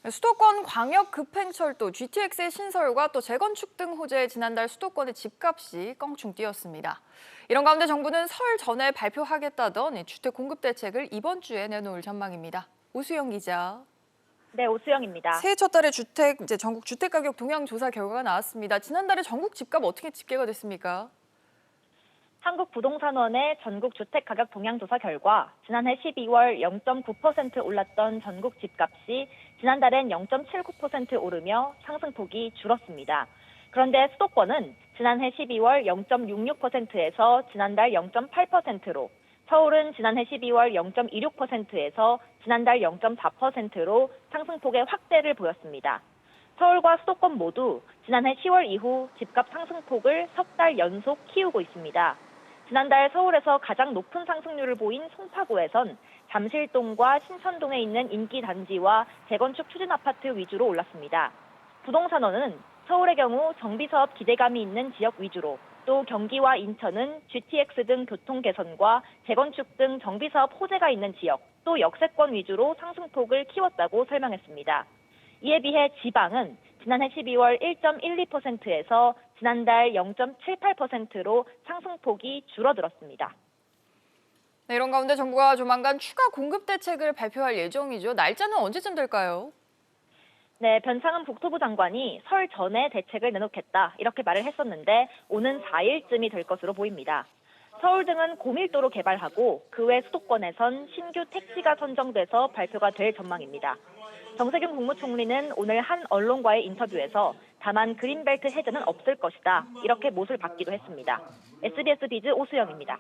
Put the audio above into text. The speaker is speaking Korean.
수도권 광역 급행철도 GTX의 신설과 또 재건축 등 호재에 지난달 수도권의 집값이 껑충 뛰었습니다. 이런 가운데 정부는 설 전에 발표하겠다던 주택 공급 대책을 이번 주에 내놓을 전망입니다. 오수영 기자. 네, 오수영입니다. 새해 첫 달에 전국 주택 가격 동향 조사 결과가 나왔습니다. 지난달에 전국 집값 어떻게 집계가 됐습니까? 한국부동산원의 전국 주택가격 동향조사 결과 지난해 12월 0.9% 올랐던 전국 집값이 지난달엔 0.79% 오르며 상승폭이 줄었습니다. 그런데 수도권은 지난해 12월 0.66%에서 지난달 0.8%로, 서울은 지난해 12월 0.26%에서 지난달 0.4%로 상승폭의 확대를 보였습니다. 서울과 수도권 모두 지난해 10월 이후 집값 상승폭을 석 달 연속 키우고 있습니다. 지난달 서울에서 가장 높은 상승률을 보인 송파구에선 잠실동과 신천동에 있는 인기 단지와 재건축 추진 아파트 위주로 올랐습니다. 부동산원은 서울의 경우 정비사업 기대감이 있는 지역 위주로, 또 경기와 인천은 GTX 등 교통 개선과 재건축 등 정비사업 호재가 있는 지역, 또 역세권 위주로 상승폭을 키웠다고 설명했습니다. 이에 비해 지방은 지난해 12월 1.12%에서 지난달 0.78%로 상승폭이 줄어들었습니다. 네, 이런 가운데 정부가 조만간 추가 공급 대책을 발표할 예정이죠. 날짜는 언제쯤 될까요? 네, 변창흠 국토부 장관이 설 전에 대책을 내놓겠다 이렇게 말을 했었는데 오는 4일쯤이 될 것으로 보입니다. 서울 등은 고밀도로 개발하고 그 외 수도권에선 신규 택지가 선정돼서 발표가 될 전망입니다. 정세균 국무총리는 오늘 한 언론과의 인터뷰에서 다만 그린벨트 해제는 없을 것이다 이렇게 못을 박기도 했습니다. SBS 비즈 오수영입니다.